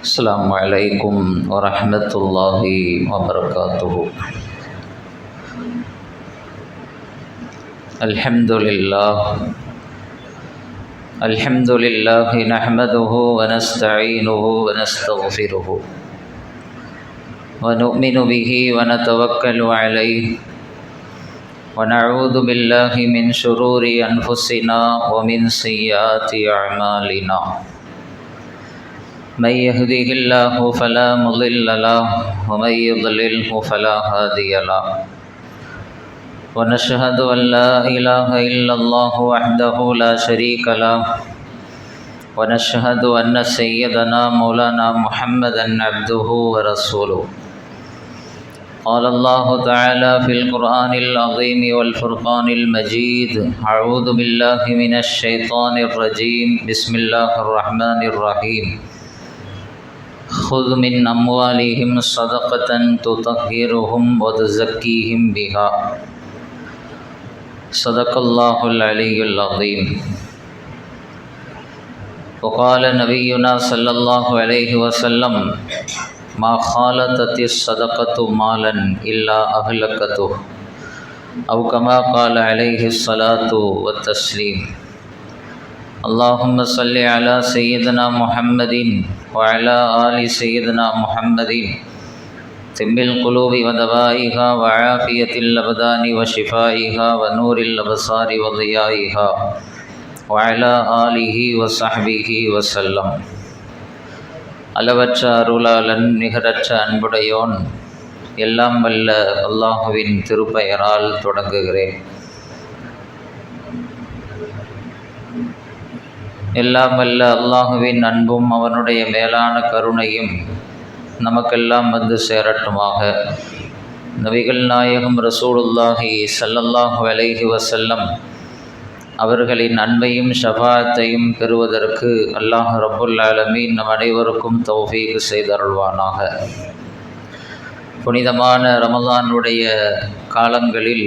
السلام عليكم ورحمة الله وبركاته. الحمد لله نحمده ونستعينه ونستغفره ونؤمن به ونتوكل عليه ونعوذ بالله من شرور أنفسنا ومن سيئات أعمالنا. من يهده الله فلا مضل له ومن يضلله فلا هادي له. ونشهد أن لا إله إلا الله وحده لا شريك له. ونشهد أن سيدنا مولانا محمدا عبده ورسوله. قال الله تعالى في القرآن العظيم والفرقان المجيد: أعوذ بالله من الشيطان الرجيم. بسم الله الرحمن الرحيم. خذ من أموالهم صدقة تطهرهم وتزكيهم بها. صدق الله العلي العظيم. وقال نبينا صلى الله عليه وسلم: ما خالطت الصدقة مالا إلا أهلكته، أو كما قال عليه الصلاة والتسليم. اللهم صل على سيدنا محمد وعلى آل سيدنا محمد طب القلوب ودوائها وعافية الأبدان وشفائها ونور الأبصار وضيائها وعلى آله وصحبه وسلم. அளவற்ற அருளாளன் நிகரற்ற அன்புடையோன் எல்லாம் வல்ல அல்லாஹுவின் திருப்பெயரால் தொடங்குகிறேன். எல்லாம் வல்ல அல்லாஹுவின் அன்பும் அவனுடைய மேலான கருணையும் நமக்கெல்லாம் வந்து சேரட்டுமாக. நபிகள் நாயகம் ரசூலுல்லாஹி ஸல்லல்லாஹு அலைஹி வஸல்லம் அவர்களின் அன்பையும் ஷஃபாஅத்தையும் பெறுவதற்கு அல்லாஹ் ரப்புல் ஆலமீன் நம் அனைவருக்கும் தௌஃபீக் செய்தருள்வானாக. புனிதமான ரமலானுடைய காலங்களில்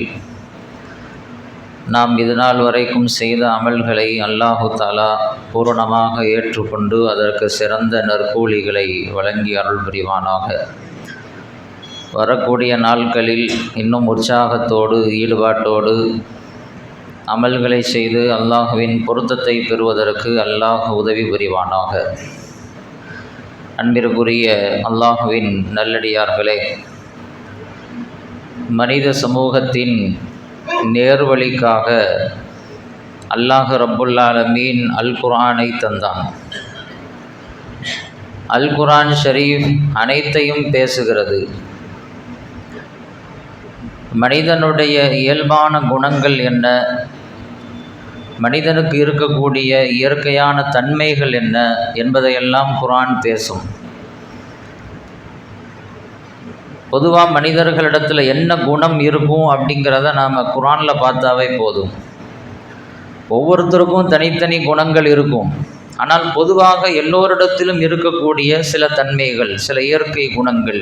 நாம் இதுநாள் வரைக்கும் செய்த அமல்களை அல்லாஹு தஆலா பூரணமாக ஏற்றுக்கொண்டு அதற்கு சிறந்த நற்கூலிகளை வழங்கி அருள் புரிவானாக. வரக்கூடிய நாட்களில் இன்னும் உற்சாகத்தோடு ஈடுபாட்டோடு அமல்களை செய்து அல்லாஹுவின் பொருத்தத்தை பெறுவதற்கு அல்லாஹ் உதவி புரிவானாக. அன்பிற்குரிய அல்லாஹுவின் நல்லடியார்களே, மனித சமூகத்தின் நேர்வழிக்காக அல்லாஹ் ரப்புல் ஆலமீன் அல் குர்ஆனை தந்தான். அல் குர்ஆன் ஷரீஃப் அனைத்தையும் பேசுகிறது. மனிதனுடைய இயல்பான குணங்கள் என்ன, மனிதனுக்கு இருக்கக்கூடிய இயற்கையான தன்மைகள் என்ன என்பதையெல்லாம் குர்ஆன் பேசும். பொதுவாக மனிதர்களிடத்தில் என்ன குணம் இருக்கும் அப்படிங்கிறத நாம் குர்ஆனில் பார்த்தாவே போதும். ஒவ்வொருத்தருக்கும் தனித்தனி குணங்கள் இருக்கும். ஆனால் பொதுவாக எல்லோரிடத்திலும் இருக்கக்கூடிய சில தன்மைகள், சில இயற்கை குணங்கள்,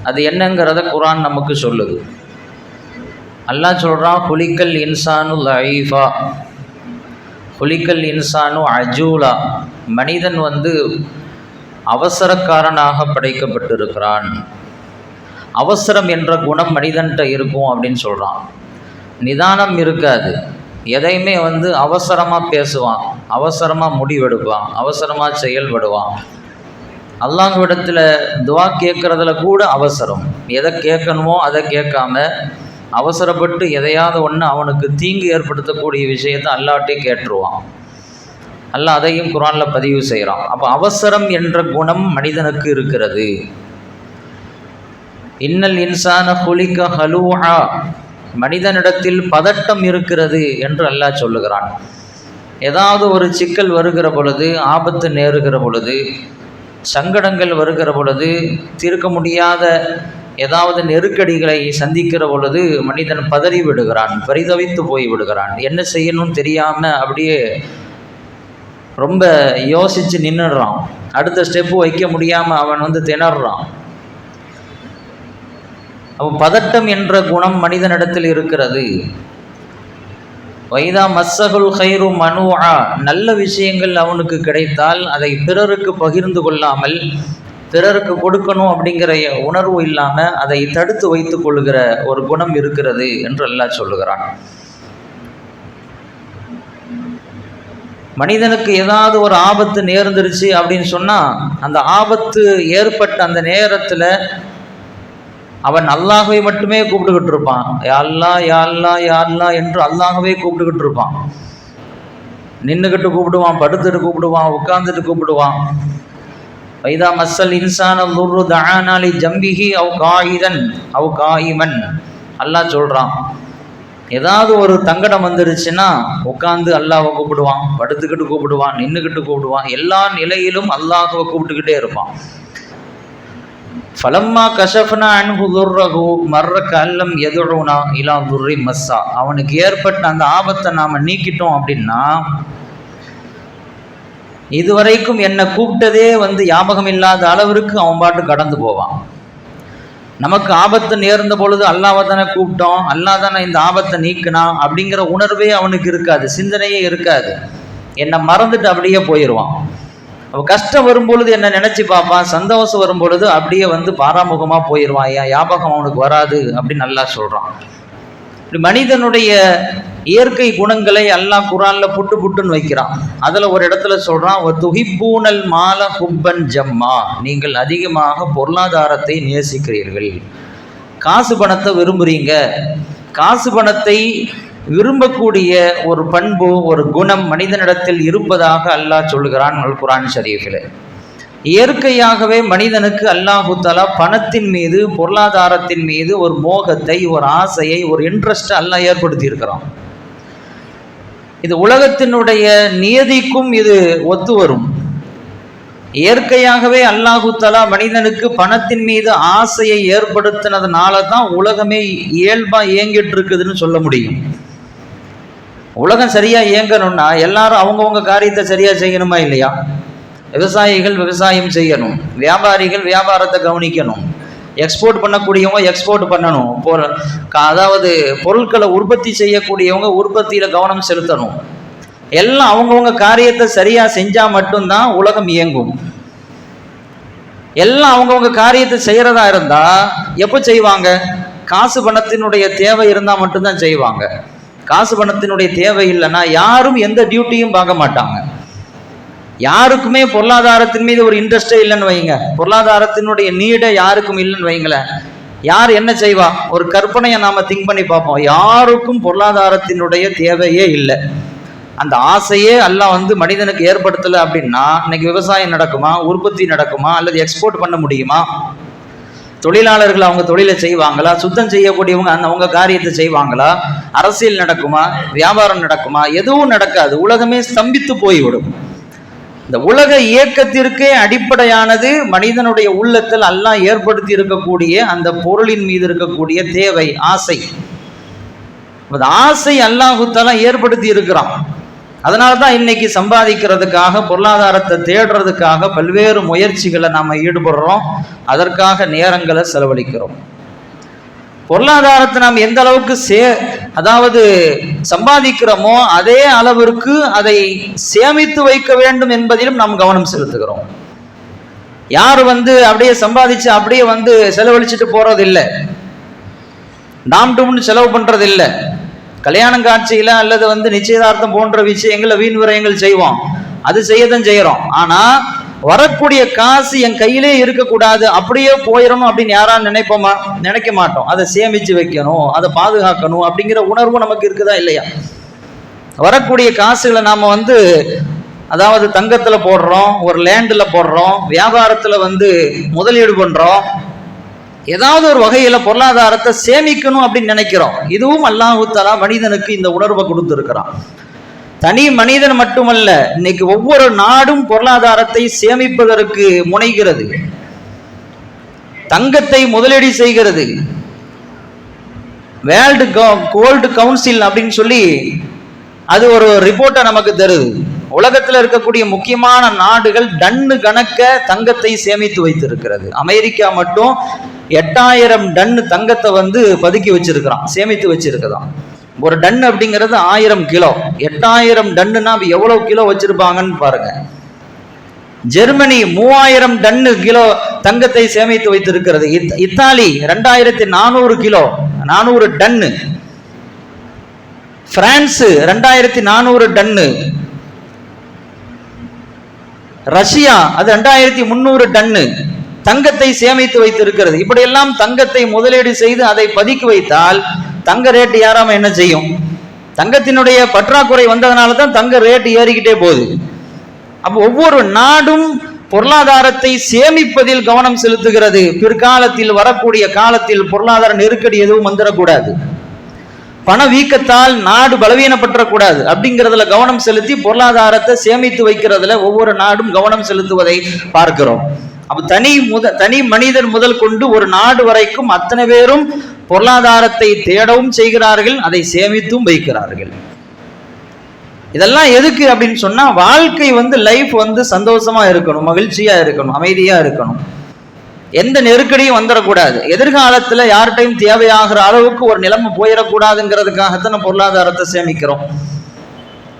அது என்னங்கிறத குர்ஆன் நமக்கு சொல்லுது. அல்லாஹ் சொல்கிறான்: குலிக்கல் இன்சானு லஈஃபா, குலிக்கல் இன்சானு அஜூலா. மனிதன் அவசரக்காரனாக படைக்கப்பட்டிருக்கிறான். அவசரம் என்ற குணம் மனிதன்கிட்ட இருக்கும் அப்படின்னு சொல்கிறான். நிதானம் இருக்காது. எதையுமே அவசரமாக பேசுவான், அவசரமாக முடிவெடுப்பான், அவசரமாக செயல்படுவான். அல்லாஹ்விடத்தில் துவா கேட்குறதுல கூட அவசரம். எதை கேட்கணுமோ அதை கேட்காம அவசரப்பட்டு எதையாவது ஒன்று அவனுக்கு தீங்கு ஏற்படுத்தக்கூடிய விஷயத்தை அல்லாஹ்ட்டே கேட்டுருவான். அல்லாஹ் அதையும் குர்ஆனில் பதிவு செய்கிறான். அப்போ அவசரம் என்ற குணம் மனிதனுக்கு இருக்கிறது. இன்னல் இன்சான குலிக ஹலூஆ, மனிதனிடத்தில் பதட்டம் இருக்கிறது என்று அல்லாஹ் சொல்லுகிறான். ஏதாவது ஒரு சிக்கல் வருகிற பொழுது, ஆபத்து நேருகிற பொழுது, சங்கடங்கள் வருகிற பொழுது, தீர்க்க முடியாத ஏதாவது நெருக்கடிகளை சந்திக்கிற பொழுது மனிதன் பதறி விடுகிறான், பரிதவித்து போய் விடுகிறான். என்ன செய்யணும்னு தெரியாமல் அப்படியே ரொம்ப யோசித்து நின்றுடுறான். அடுத்த ஸ்டெப்பு வைக்க முடியாமல் அவன் திணறான். அப்போ பதட்டம் என்ற குணம் மனிதனிடத்தில் இருக்கிறது. வைதா மஸ்ஸகுல் ஹைரு மனுஆ, நல்ல விஷயங்கள் அவனுக்கு கிடைத்தால் அதை பிறருக்கு பகிர்ந்து கொள்ளாமல், பிறருக்கு கொடுக்கணும் அப்படிங்கிற உணர்வு இல்லாமல் அதை தடுத்து வைத்து கொள்ளுகிற ஒரு குணம் இருக்கிறது என்று அல்லாஹ் சொல்லுகிறான். மனிதனுக்கு ஏதாவது ஒரு ஆபத்து நேர்ந்துருச்சு அப்படின்னு சொன்னால், அந்த ஆபத்து ஏற்பட்ட அந்த நேரத்தில் அவன் அல்லாஹ்வை மட்டுமே கூப்பிட்டுக்கிட்டு இருப்பான். யா அல்லாஹ் யா அல்லாஹ் யா அல்லாஹ் என்று அல்லாஹ்வை கூப்பிட்டுக்கிட்டு இருப்பான். நின்றுக்கிட்டு கூப்பிடுவான், படுத்துட்டு கூப்பிடுவான், உட்கார்ந்துட்டு கூப்பிடுவான். வைதா மஸ்ஸல் இன்சான லுர்ரு தஆனாலி ஜம்பிஹி அவ் காயிதன் அவ் காயிமன், அல்லாஹ் சொல்கிறான். ஏதாவது ஒரு தங்கடம் வந்துருச்சுன்னா உட்காந்து அல்லாஹ்வை கூப்பிடுவான், படுத்துக்கிட்டு கூப்பிடுவான், நின்றுக்கிட்டு கூப்பிடுவான். எல்லா நிலையிலும் அல்லாஹ்வை கூப்பிட்டுக்கிட்டே இருப்பான். ஃபலம்மா கஷஃப்னா அன்ஹு துர்ரஹு மர்ர கல்லம் யதுஉனா இலா துர்ரி மஸ்ஸா, அவனுக்கு ஏற்பட்ட அந்த ஆபத்தை நாம் நீக்கிட்டோம் அப்படின்னா, இதுவரைக்கும் என்னை கூப்பிட்டதே ஞாபகம் இல்லாத அளவிற்கு அவன் பாட்டு கடந்து போவான். நமக்கு ஆபத்து நேர்ந்த பொழுது அல்லாஹ்வை தானே கூப்பிட்டோம், அல்லாஹ் தானே இந்த ஆபத்தை நீக்கினான் அப்படிங்கிற உணர்வே அவனுக்கு இருக்காது, சிந்தனையே இருக்காது. என்னை மறந்துட்டு அப்படியே போயிடுவான். அவன் கஷ்டம் வரும்பொழுது என்ன நினச்சி பார்ப்பான், சந்தோஷம் வரும்பொழுது அப்படியே பாராமுகமாக போயிடுவான். ஏன் ஞாபகம் அவனுக்கு வராது அப்படின்னு அல்லாஹ் சொல்கிறான். இப்படி மனிதனுடைய இயற்கை குணங்களை அல்லாஹ் குர்ஆன்ல புட்டு புட்டுன்னு வைக்கிறான். அதில் ஒரு இடத்துல சொல்கிறான், துஹிப்பூனல் மால ஹுப்பன் ஜம்மா, நீங்கள் அதிகமாக பொருளாதாரத்தை நேசிக்கிறீர்கள், காசு பணத்தை விரும்புகிறீங்க. காசு பணத்தை விரும்பக்கூடிய ஒரு பண்பு, ஒரு குணம் மனிதனிடத்தில் இருப்பதாக அல்லாஹ் சொல்லுகிறான் அல் குர்ஆன் ஷரீஃபில். இயற்கையாகவே மனிதனுக்கு அல்லாஹு தஆலா பணத்தின் மீது, பொருளாதாரத்தின் மீது ஒரு மோகத்தை, ஒரு ஆசையை, ஒரு இன்ட்ரெஸ்ட்டை அல்லாஹ் ஏற்படுத்தி இருக்கிறான். இது உலகத்தினுடைய நியதிக்கும் இது ஒத்து வரும். இயற்கையாகவே அல்லாஹு தஆலா மனிதனுக்கு பணத்தின் மீது ஆசையை ஏற்படுத்தினதுனால தான் உலகமே இயல்பா இயங்கிட்டு இருக்குதுன்னு சொல்ல முடியும். உலகம் சரியா இயங்கணும்னா எல்லாரும் அவங்கவுங்க காரியத்தை சரியா செய்யணுமா இல்லையா? விவசாயிகள் விவசாயம் செய்யணும், வியாபாரிகள் வியாபாரத்தை கவனிக்கணும், எக்ஸ்போர்ட் பண்ணக்கூடியவங்க எக்ஸ்போர்ட் பண்ணணும், அதாவது பொருட்களை உற்பத்தி செய்யக்கூடியவங்க உற்பத்தியில் கவனம் செலுத்தணும். எல்லாம் அவங்கவுங்க காரியத்தை சரியாக செஞ்சால் மட்டும்தான் உலகம் இயங்கும். எல்லாம் அவங்கவுங்க காரியத்தை செய்கிறதா இருந்தால் எப்போ செய்வாங்க? காசு பணத்தினுடைய தேவை இருந்தால் மட்டும்தான் செய்வாங்க. காசு பணத்தினுடைய தேவை இல்லைன்னா யாரும் எந்த டியூட்டியும் பார்க்க மாட்டாங்க. யாருக்குமே பொருளாதாரத்தின் மீது ஒரு இன்ட்ரெஸ்டே இல்லைன்னு வைங்க, பொருளாதாரத்தினுடைய நீடை யாருக்கும் இல்லைன்னு வைங்களேன், யார் என்ன செய்வா? ஒரு கற்பனையை நாம் திங்க் பண்ணி பார்ப்போம். யாருக்கும் பொருளாதாரத்தினுடைய தேவையே இல்லை. அந்த ஆசையே அல்லாஹ் மனிதனுக்கு ஏற்படுத்தலை அப்படின்னா இன்னைக்கு விவசாயம் நடக்குமா? உற்பத்தி நடக்குமா? அல்லது எக்ஸ்போர்ட் பண்ண முடியுமா? தொழிலாளர்கள் அவங்க தொழிலை செய்வாங்களா? சுத்தம் செய்யக்கூடியவங்க அவங்க காரியத்தை செய்வாங்களா? அரசியல் நடக்குமா? வியாபாரம் நடக்குமா? எதுவும் நடக்காது. உலகமே ஸ்தம்பித்து போய்விடும். இந்த உலக இயக்கத்திற்கே அடிப்படையானது மனிதனுடைய உள்ளத்தில் அல்லாஹ் ஏற்படுத்தி இருக்கக்கூடிய அந்த பொருளின் மீது இருக்கக்கூடிய தேவை, ஆசை. ஆசை அல்லாஹு தஆலா ஏற்படுத்தி இருக்கிறான். அதனால தான் இன்னைக்கு சம்பாதிக்கிறதுக்காக, பொருளாதாரத்தை தேடுறதுக்காக பல்வேறு முயற்சிகளை நாம் ஈடுபடுறோம், அதற்காக நேரங்களை செலவழிக்கிறோம். பொருளாதாரத்தை நாம் எந்த அளவுக்கு அதாவது சம்பாதிக்கிறோமோ அதே அளவிற்கு அதை சேமித்து வைக்க வேண்டும் என்பதிலும் நாம் கவனம் செலுத்துகிறோம். யார் அப்படியே சம்பாதிச்சு அப்படியே செலவழிச்சுட்டு போறது இல்லை, டாம்டும்னு செலவு பண்றது இல்லை. கல்யாணம் காட்சியில அல்லது நிச்சயதார்த்தம் போன்ற விஷயங்களை வீண் விரயங்கள் செய்வோம், அது செய்யதான் செய்யறோம். ஆனா வரக்கூடிய காசு என் கையிலே இருக்கக்கூடாது, அப்படியே போயிடணும் அப்படின்னு யாராவது நினைப்போமா? நினைக்க மாட்டோம். அதை சேமிச்சு வைக்கணும், அதை பாதுகாக்கணும் அப்படிங்கிற உணர்வு நமக்கு இருக்குதா இல்லையா? வரக்கூடிய காசுகளை நாம அதாவது தங்கத்துல போடுறோம், ஒரு லேண்டில் போடுறோம், வியாபாரத்துல முதலீடு பண்றோம், ஏதாவது ஒரு வகையில பொருளாதாரத்தை சேமிக்கணும் அப்படின்னு நினைக்கிறோம். இதுவும் அல்லாஹ் தஆலா மனிதனுக்கு இந்த உணர்வை கொடுத்திருக்கிறான். தனி மனிதன் மட்டுமல்ல, இன்னைக்கு ஒவ்வொரு நாடும் பொருளாதாரத்தை சேமிப்பதற்கு முனைகிறது, தங்கத்தை முதலீடு செய்கிறது. வேர்ல்டு கோல்டு கவுன்சில் அப்படின்னு சொல்லி அது ஒரு ரிப்போர்ட்டை நமக்கு தருது. உலகத்தில் இருக்கக்கூடிய முக்கியமான நாடுகள் டன்னு கணக்க தங்கத்தை சேமித்து வைத்திருக்கிறது. அமெரிக்கா மட்டும் 8000 டன் தங்கத்தை பதுக்கி வச்சிருக்கிறான், சேமித்து வச்சிருக்கிறான். ஒரு டன் அப்படிங்கிறது 1000 கிலோ. 8000 டன்னுனா எவ்வளவு கிலோ வச்சிருப்பாங்கன்னு பாருங்க. ஜெர்மனி 3000 டன்னு கிலோ தங்கத்தை சேமித்து வைத்திருக்கிறது. இத்தாலி 2400 கிலோ, 400 டன்னு. பிரான்ஸ் 2400 டன்னு. ரஷ்யா அது 2300 டன்னு தங்கத்தை சேமித்து வைத்திருக்கிறது. இப்படியெல்லாம் தங்கத்தை முதலீடு செய்து அதை பதுக்கி வைத்தால் தங்க ரேட்டு யாராம என்ன செய்யும்? தங்கத்தினுடைய பற்றாக்குறை வந்ததனால தான் தங்க ரேட்டு ஏறிக்கிட்டே போகுது. அப்போ ஒவ்வொரு நாடும் பொருளாதாரத்தை சேமிப்பதில் கவனம் செலுத்துகிறது. பிற்காலத்தில் வரக்கூடிய காலத்தில் பொருளாதார நெருக்கடி எதுவும் வந்துடக்கூடாது, பண வீக்கத்தால் நாடு பலவீனப்பற்றக்கூடாது அப்படிங்கிறதுல கவனம் செலுத்தி பொருளாதாரத்தை சேமித்து வைக்கிறதுல ஒவ்வொரு நாடும் கவனம் செலுத்துவதை பார்க்கிறோம். அப்ப தனி மனிதன் முதல் கொண்டு ஒரு நாடு வரைக்கும் அத்தனை பேரும் பொருளாதாரத்தை தேடவும் செய்கிறார்கள், அதை சேமித்தும் வைக்கிறார்கள். இதெல்லாம் எதுக்கு அப்படின்னு சொன்னா, வாழ்க்கை லைஃப் சந்தோஷமா இருக்கணும், மகிழ்ச்சியா இருக்கணும், அமைதியா இருக்கணும், எந்த நெருக்கடியும் வந்துடக்கூடாது, எதிர்காலத்துல யார்கிட்டையும் தேவையாகிற அளவுக்கு ஒரு நிலைமை போயிடக்கூடாதுங்கிறதுக்காகத்தான் பொருளாதாரத்தை சேமிக்கிறோம்.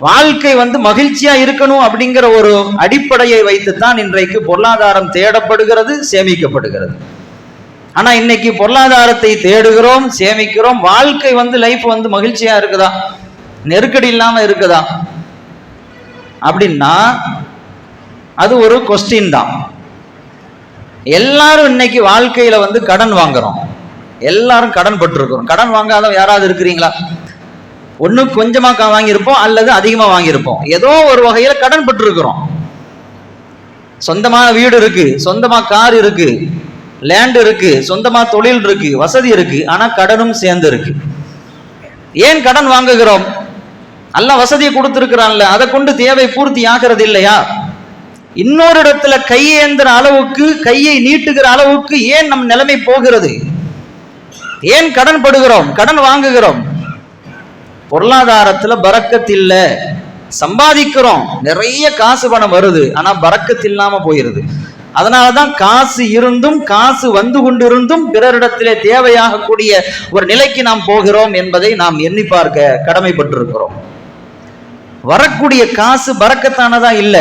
வாழ்க்கை மகிழ்ச்சியா இருக்கணும் அப்படிங்கிற ஒரு அடிப்படையை வைத்துத்தான் இன்றைக்கு பொருளாதாரம் தேடப்படுகிறது, சேமிக்கப்படுகிறது. ஆனா இன்னைக்கு பொருளாதாரத்தை தேடுகிறோம், சேமிக்கிறோம், வாழ்க்கை லைஃப் மகிழ்ச்சியா இருக்குதா, நெருக்கடி இல்லாம இருக்குதா அப்படின்னா அது ஒரு கொஸ்டின் தான். எல்லாரும் இன்னைக்கு வாழ்க்கையில கடன் வாங்குறோம், எல்லாரும் கடன் பட்டிருக்கிறோம். கடன் வாங்காத யாராவது இருக்கிறீங்களா? ஒண்ணு கொஞ்சமா வாங்கியிருப்போம் அல்லது அதிகமா வாங்கியிருப்போம். ஏதோ ஒரு வகையில கடன் பட்டிருக்கிறோம். சொந்தமான வீடு இருக்கு, சொந்தமா கார் இருக்கு, லேண்ட் இருக்கு, சொந்தமா தொழில் இருக்கு, வசதி இருக்கு, ஆனா கடனும் சேர்ந்து இருக்கு. ஏன் கடன் வாங்குகிறோம்? நல்ல வசதியை கொடுத்திருக்கிறான்ல, அதை கொண்டு தேவை பூர்த்தி ஆகிறது இல்லையா? இன்னொரு இடத்துல கையேந்திர அளவுக்கு, கையை நீட்டுகிற அளவுக்கு ஏன் நம் நிலைமை போகிறது? ஏன் கடன் படுகிறோம், கடன் வாங்குகிறோம்? பொருளாதாரத்துல பரக்கத் இல்ல. சம்பாதிக்கிறோம், நிறைய காசு பணம் வருது, ஆனா பரக்கத் இல்லாம போயிருது. அதனாலதான் காசு இருந்தும், காசு வந்து கொண்டிருந்தும் பிறரிடத்திலே தேவையாகக்கூடிய ஒரு நிலைக்கு நாம் போகிறோம் என்பதை நாம் எண்ணி பார்க்க கடமைப்பட்டிருக்கிறோம். வரக்கூடிய காசு பரக்கத்தானதா இல்ல,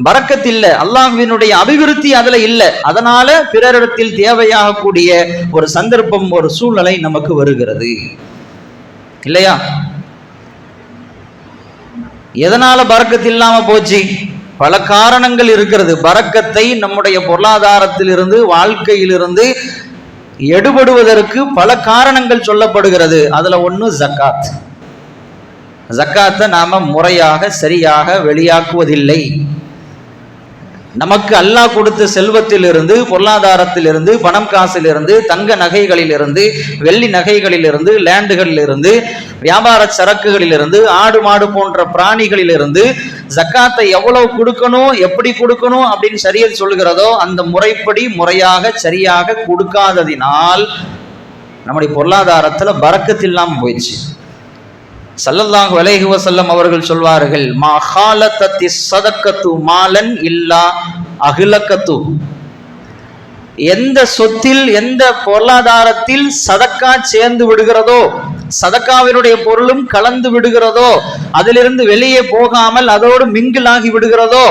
பரக்கத் இல்ல, அல்லாஹ்வினுடைய அபிவிருத்தி அதுல இல்ல. அதனால பிறரிடத்தில் தேவையாகக்கூடிய ஒரு சந்தர்ப்பம், ஒரு சூழ்நிலை நமக்கு வருகிறது இல்லையா? எதனால பரக்கத் இல்லாம போச்சு? பல காரணங்கள் இருக்கிறது. பரக்கத்தை நம்முடைய பொருளாதாரத்திலிருந்து, வாழ்க்கையிலிருந்து எடுபடுவதற்கு பல காரணங்கள் சொல்லப்படுகிறது. அதுல ஒண்ணு ஜக்காத். ஜக்காத்தை நாம முறையாக சரியாக வெளியாக்குவதில்லை. நமக்கு அல்லாஹ் கொடுத்த செல்வத்திலிருந்து, பொருளாதாரத்திலிருந்து, பணம் காசிலிருந்து, தங்க நகைகளிலிருந்து, வெள்ளி நகைகளிலிருந்து, லேண்டுகளிலிருந்து, வியாபார சரக்குகளிலிருந்து, ஆடு மாடு போன்ற பிராணிகளிலிருந்து ஜக்காத்தை எவ்வளவு கொடுக்கணும், எப்படி கொடுக்கணும் அப்படின்னு ஷரியத் சொல்லுகிறதோ அந்த முறைப்படி முறையாக சரியாக கொடுக்காததினால் நம்முடைய பொருளாதாரத்துல பரக்கத் இல்லாம போயிடுச்சு. ஸல்லல்லாஹு அலைஹி வஸல்லம் அவர்கள் சொல்வார்கள், மா ஹாலத்தத்தி ஸதக்கத்து மாலன் இல்லா அஹ்லக்கத்து. எந்த சொத்தில், எந்த பொருளாதாரத்தில் சதக்கா சேர்ந்து விடுகிறதோ, சதக்காவினுடைய பொருளும் கலந்து விடுகிறதோ, அதிலிருந்து வெளியே போகாமல் அதோடு மிங்கிலாகி விடுகிறதோ,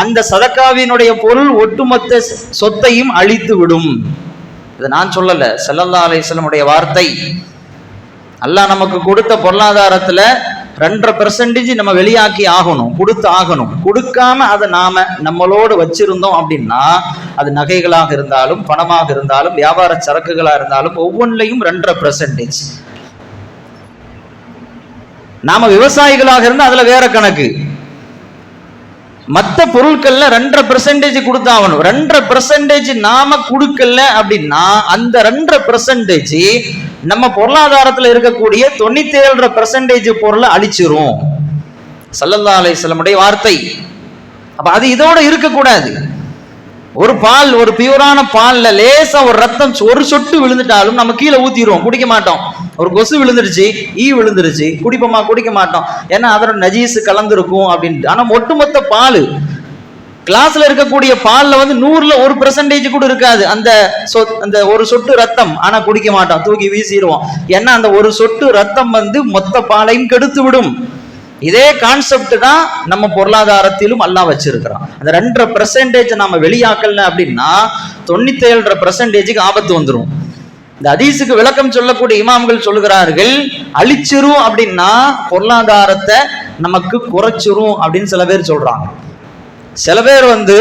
அந்த சதக்காவினுடைய பொருள் ஒட்டுமொத்த சொத்தையும் அழித்து விடும். இதை நான் சொல்லல, ஸல்லல்லாஹு அலைஹி வஸல்லம் உடைய வார்த்தை. அல்லாஹ் நமக்கு கொடுத்த பொருளாதாரத்துல 2.5% நம்ம வெளியாக்கி ஆகணும், கொடுத்து ஆகணும். கொடுக்காம அதை நாம நம்மளோடு வச்சிருந்தோம் அப்படின்னா, அது நகைகளாக இருந்தாலும், பணமாக இருந்தாலும், வியாபார சரக்குகளா இருந்தாலும், ஒவ்வொன்றிலையும் 2.5%. நாம விவசாயிகளாக இருந்தா அதுல வேற கணக்கு. மற்ற பொருட்கள்ல 2.5% கொடுத்தாகணும். 2.5% நாம கொடுக்கல அப்படின்னா அந்த 2.5% நம்ம பொருளாதாரத்துல இருக்கக்கூடிய 97% பொருளை அழிச்சிரும். ஸல்லல்லாஹு அலைஹி வஸல்லம் உடைய வார்த்தை. அப்ப அது இதோட இருக்கக்கூடாது. ஒரு பால், ஒரு பியூரான பால்ல லேசா ஒரு ரத்தம் ஒரு சொட்டு விழுந்துட்டாலும் நம்ம கீழே ஊத்திடுவோம், குடிக்க மாட்டோம். ஒரு கொசு விழுந்துருச்சு, ஈ விழுந்துருச்சு, குடிப்போமா? குடிக்க மாட்டோம். ஏன்னா அதோட நஜீஸ் கலந்துருக்கும் அப்படின்ட்டு. ஆனா ஒட்டுமொத்த பால் கிளாஸ்ல இருக்கக்கூடிய பால்ல வந்து 100ல் 1% கூட இருக்காது அந்த அந்த ஒரு சொட்டு ரத்தம். ஆனா குடிக்க மாட்டோம், தூக்கி வீசிடுவோம். ஏன்னா அந்த ஒரு சொட்டு ரத்தம் வந்து மொத்த பாலையும் கெடுத்து விடும். இதே கான்செப்ட் தான் நம்ம பொருளாதாரத்திலும் அல்லாஹ் வச்சிருக்கிறான். அந்த 2% நம்ம வெளியாக்கல அப்படின்னா 97% ஆபத்து வந்துடும். இந்த ஹதீஸுக்கு விளக்கம் சொல்லக்கூடிய இமாம்கள் சொல்லுகிறார்கள், அழிச்சிரும் அப்படின்னா பொருளாதாரத்தை நமக்கு குறைச்சிரும் அப்படின்னு சில பேர் சொல்றாங்க. சில பேர் வந்து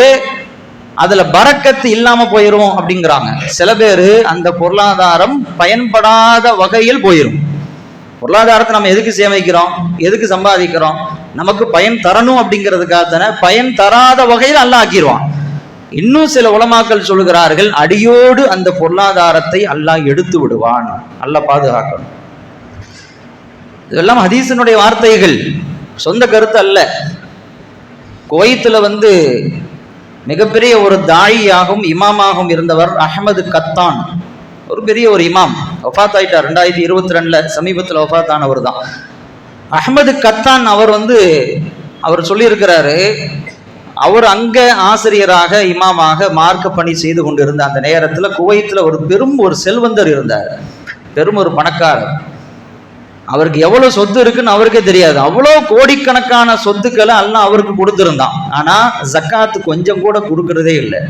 அதுல பரக்கத்து இல்லாம போயிரும் அப்படிங்கிறாங்க. சில பேர் அந்த பொருளாதாரம் பயன்படாத வகையில் போயிரும். பொருளாதாரத்தை நம்ம எதுக்கு சேமிக்கிறோம், எதுக்கு சம்பாதிக்கிறோம்? நமக்கு பயன் தரணும் அப்படிங்கிறதுக்காக தானே. பயன் தராத வகையில் அல்லாஹ் ஆக்கிடுவான். இன்னும் சில உலமாக்கள் சொல்லுகிறார்கள், அடியோடு அந்த பொருளாதாரத்தை அல்லாஹ் எடுத்து விடுவான். அல்லாஹ் பாதுகாக்கணும். இதெல்லாம் ஹதீஸினுடைய வார்த்தைகள், சொந்த கருத்து அல்ல. குவைத்தில் வந்து மிகப்பெரிய ஒரு தாயியாகவும் இமாமாகவும் இருந்தவர் அஹ்மது கத்தான். ஒரு பெரிய ஒரு இமாம், வஃபாத் ஆயிட்டார் 2022 சமீபத்தில் வஃபாத் ஆனவர் தான் அஹ்மது கத்தான். அவர் சொல்லியிருக்கிறாரு, அவர் அங்க ஆசிரியராக இமாமாக மார்க்க பணி செய்து கொண்டிருந்த அந்த நேரத்தில் குவைத்தில் ஒரு செல்வந்தர் இருந்தார், பெரும் ஒரு பணக்காரர். அவருக்கு எவ்வளவு சொத்து இருக்குன்னு அவருக்கே தெரியாது. அவ்வளோ கோடிக்கணக்கான சொத்துக்களை அல்லாஹ் அவருக்கு கொடுத்திருந்தான். ஆனா ஜக்காத்து கொஞ்சம் கூட கொடுக்கறதே இல்லை.